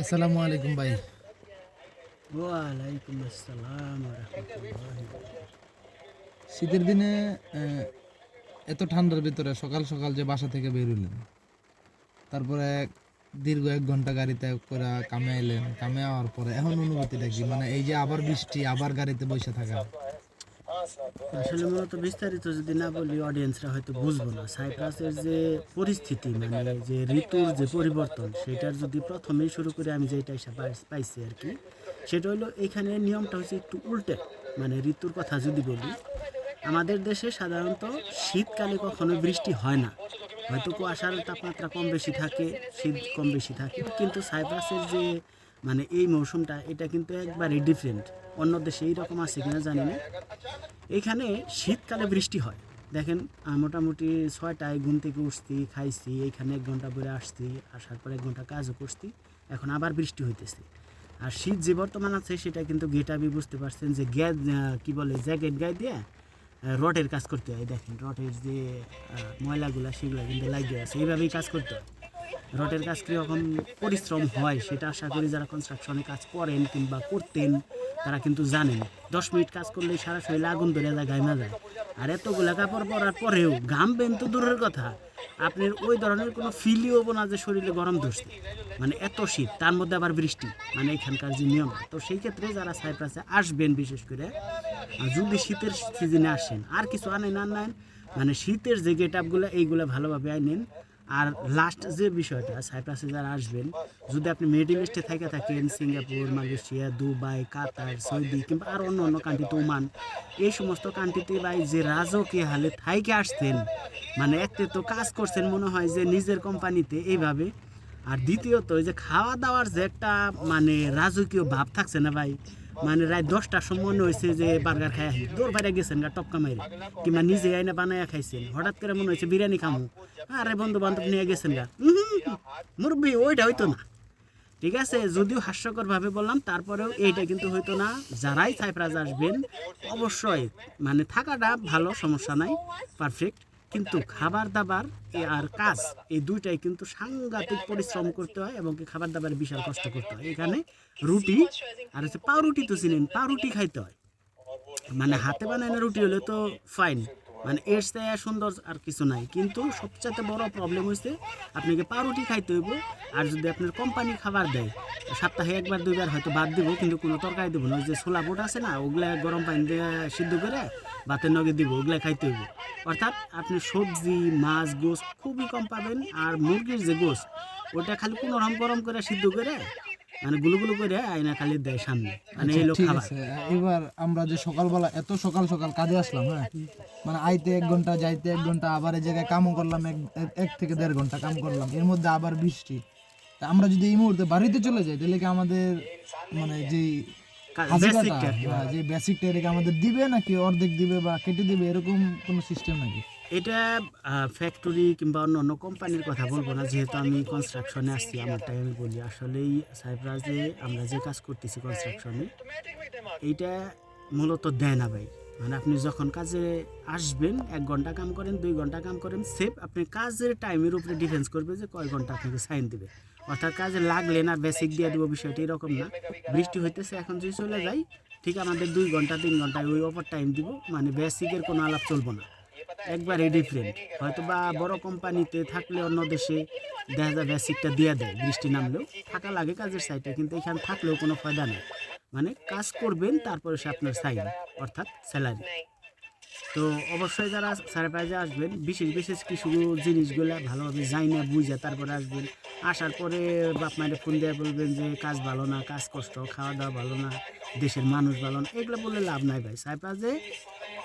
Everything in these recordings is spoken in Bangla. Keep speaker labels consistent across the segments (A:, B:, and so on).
A: আসসালামু আলাইকুম ভাই।
B: ওয়ালাইকুম আসসালাম রহমতুল্লাহ।
A: শীতের দিনে এত ঠান্ডার ভিতরে সকাল সকাল যে বাসা থেকে বের হইলেন, তারপরে দীর্ঘ 1 ঘন্টা গাড়িতে করে কামে আইলেন, কামে আওয়ার পরে এখন অনুভূতিটা কি? মানে এই যে আবার বৃষ্টি, আবার গাড়িতে বসে থাকা।
B: আসলে মূলত বিস্তারিত যদি না বলি অডিয়েন্সরা হয়তো বুঝবো না। সাইপ্রাসের যে পরিস্থিতি, মানে যে ঋতুর যে পরিবর্তন, সেটার যদি প্রথমেই শুরু করে আমি যেটা পাইছি আর কি, সেটা হলো এখানে নিয়মটা হচ্ছে একটু উল্টে। মানে ঋতুর কথা যদি বলি, আমাদের দেশে সাধারণত শীতকালে কখনো বৃষ্টি হয় না, হয়তো কুয়াশার তাপমাত্রা কম বেশি থাকে, শীত কম বেশি থাকে, কিন্তু সাইপ্রাসের যে মানে এই মৌসুমটা, এটা কিন্তু একবারে ডিফারেন্ট। অন্য দেশে এইরকম আছে কিনা জানি না। এখানে শীতকালে বৃষ্টি হয়। দেখেন, মোটামুটি 6টায় ঘুম থেকে উঠছি, খাইছি, এইখানে 1 ঘন্টা পরে আসছি, আসার পর 1 ঘন্টা কাজও করছি, এখন আবার বৃষ্টি হইতেছে। আর শীত যে বর্তমান আছে সেটা কিন্তু গেটাবি বুঝতে পারছেন যে গ্যাস কি বলে জ্যাকেট গায়ে দিয়ে রডের কাজ করতে হয়। দেখেন রডের যে ময়লাগুলো সেগুলো কিন্তু লাগিয়ে আছে, এইভাবেই কাজ করতে হয়। রডের কাজ কীরকম পরিশ্রম হয় সেটা আশা করি যারা কনস্ট্রাকশনে কাজ করেন কিংবা করতেন তারা কিন্তু জানেন। 10 মিনিট কাজ করলেই সারা শরীরে আগুন ধরে যায়, গায়ে যায়। আর এতগুলা কাপড় পরার পরেও ঘামবেন তো দূরের কথা, আপনার ওই ধরনের কোনো ফিলই হবো না যে শরীরে গরম ধরছে। মানে এত শীত, তার মধ্যে আবার বৃষ্টি, মানে এখানকার যে নিয়ম। তো সেই ক্ষেত্রে যারা সাইপ্রাসে আসবেন, বিশেষ করে যদি শীতের সিজনে আসেন, আর কিছু আনেন আর নেন, মানে শীতের যে গেট আপগুলো এইগুলো ভালোভাবে আনেন। আর লাস্ট যে বিষয়টা, সাইপ্রাসে যারা আসবেন, যদি আপনি মিডল ইস্টে থেকে থাকেন, সিঙ্গাপুর, মালয়েশিয়া, দুবাই, কাতার, সৌদি কিংবা আর অন্য অন্য কান্ট্রিতে, ওমান, এই সমস্ত কান্ট্রিতে ভাই যে রাজকীয় হালে থাইকে আসতেন, মানে একতে তো কাজ করছেন মনে হয় যে নিজের কোম্পানিতে এইভাবে। আর দ্বিতীয়ত ওই যে খাওয়া দাওয়ার যে একটা মানে রাজকীয় ভাব থাকছে না ভাই, মানে রাত 10টার সময় মনে হয়েছে যে বার্গার খাই আহি, দৌড় বাইরে গেছেন গা টপকা মাইরে, কিংবা নিজে আইনা বানাইয়া খাইছেন, হঠাৎ করে মনে হয়েছে বিরিয়ানি খামু, আরে বন্ধু বান্ধব নিয়ে গেছেন গা, মুরব্বী ওইটা হইতো না। ঠিক আছে, যদিও হাস্যকরভাবে বললাম, তারপরেও এইটা কিন্তু হইতো না। যারাই সাইপ্রাস আসবেন অবশ্যই মানে থাকাটা ভালো, সমস্যা নাই, পারফেক্ট, কিন্তু খাবার দাবার আর কাজ, এই দুইটাই কিন্তু সাংঘাতিক পরিশ্রম করতে হয়, এবং কি খাবার দাবার বিশাল কষ্ট করতে হয়। এখানে রুটি আর হচ্ছে পাউরুটি, তো চিনেন, পাউরুটি খাইতে হয়। মানে হাতে বানানো রুটি হলে তো ফাইন, মানে এর চেয়ে সুন্দর আর কিছু নাই, কিন্তু সবচেয়ে বড় প্রবলেম হয়েছে আপনাকে পাউরুটি খাইতে হইব। আর যদি আপনার কোম্পানি খাবার দেয়, সপ্তাহে 1-2 বার হয়তো বাদ দিব, কিন্তু কোনো তরকারি দেবো না। ওই যে ছোলা বুট আছে না, ওগুলা গরম পানি দিয়ে সিদ্ধ করে ভাতের নগে দিব, ওগুলা খাইতে হইব। অর্থাৎ আপনি সবজি, মাছ, গোস খুবই কম পাবেন। আর মুরগির যে গোস, ওটা খালি কোনো রকম গরম করে সিদ্ধ করে, মানে গুলো গুলো করে আয়না খালি দেয় সামনে, মানে
A: আচ্ছা
B: এই লোক
A: ঠিক
B: খাবার।
A: আছে। এবার আমরা যে সকালবেলা এত সকাল সকাল কাজে আসলাম, হ্যাঁ, মানে আইতে 1 ঘন্টা, যাইতে 1 ঘন্টা, আবার এই জায়গায় কামও করলাম, 1 থেকে 1.5 ঘন্টা কাম করলাম, এর মধ্যে আবার বৃষ্টি। তা আমরা যদি এই মুহূর্তে বাড়িতে চলে যাই, তাহলে কি আমাদের মানে যেই হাজিরাটা,
B: বেসিকটা আর কি
A: হ্যাঁ,
B: ভাই।
A: যে বেসিকটা, এটাকে আমাদের দিবে নাকি অর্ধেক দিবে বা কেটে দিবে, এরকম কোনো সিস্টেম নাকি?
B: এটা ফ্যাক্টরি কিংবা অন্য অন্য কোম্পানির কথা বলবো না, যেহেতু আমি কনস্ট্রাকশনে আসছি, আমারটাই আমি বলি। আসলেই সাইপ্রাসে আমরা যে কাজ করতেছি কনস্ট্রাকশনে, এইটা মূলত দেয় না ভাই। মানে আপনি যখন কাজে আসবেন, 1 ঘন্টা কাম করেন, 2 ঘন্টা কাম করেন, সেফ আপনি কাজের টাইমের উপরে ডিফেন্স করবে যে কয় ঘন্টা আপনাকে সাইন দেবে। অর্থাৎ কাজে লাগলে না বেসিক দিয়ে দেবো, বিষয়টা এরকম না। বৃষ্টি হইতেছে, এখন যদি চলে যাই, ঠিক আমাদের 2 ঘন্টা 3 ঘন্টায় ওই ওভার টাইম দিব, মানে বেসিকের কোনো আলাপ চলবো না, একবারে ডিফারেন্ট। হয়তো বা বড় কোম্পানিতে থাকলে অন্য দেশে দেখা যায় বেসিকটা দিয়ে দেয়, বৃষ্টি নামলেও থাকা লাগে কাজের সাইটে, কিন্তু এখানে থাকলেও কোনো ফায়দা নেই। মানে কাজ করবেন, তারপরে সে আপনার সাইন, অর্থাৎ স্যালারি। তো অবশ্যই যারা সারপ্রাইজে আসবেন, বিশেষ বিশেষ কিছু জিনিসগুলো ভালোভাবে যাই না বুঝে তারপরে আসবেন। আসার পরে বাপ মায়ের ফোন দিয়ে বলবেন যে কাজ ভালো না, কাজ কষ্ট, খাওয়া দাওয়া ভালো না, দেশের মানুষ ভালো না, এগুলো বললে লাভ নাই ভাই। সাইপ্রাসে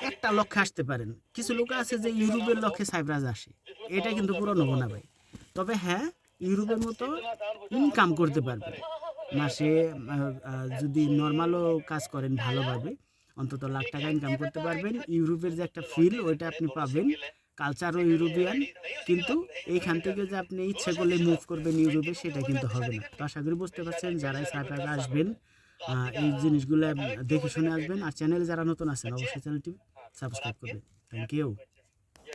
B: একটা লক্ষ্যে আসতে পারেন। কিছু লোক আছে যে ইউরোপের লক্ষ্যে সাইপ্রাস আসে, এটা কিন্তু পুরো নেবো না ভাই। তবে হ্যাঁ, ইউরোপের মতো ইনকাম করতে পারবেন মাসে। যদি নর্মালও কাজ করেন ভালোভাবে, অন্তত লাখ টাকা ইনকাম করতে পারবেন। ইউরোপের যে একটা ফিল, ওইটা আপনি পাবেন, কালচারও ইউরোপিয়ান। কিন্তু এইখান থেকে যে আপনি ইচ্ছে করলে মুভ করবেন ইউরোপে, সেটা কিন্তু হবে না। তো আশা করি বুঝতে পারছেন, যারাই সাইপ্রাসে আসবেন এই জিনিসগুলো দেখে শুনে আসবেন। আর চ্যানেলে যারা নতুন আছেন, অবশ্যই চ্যানেলটি সাবস্ক্রাইব করবেন। Thank you.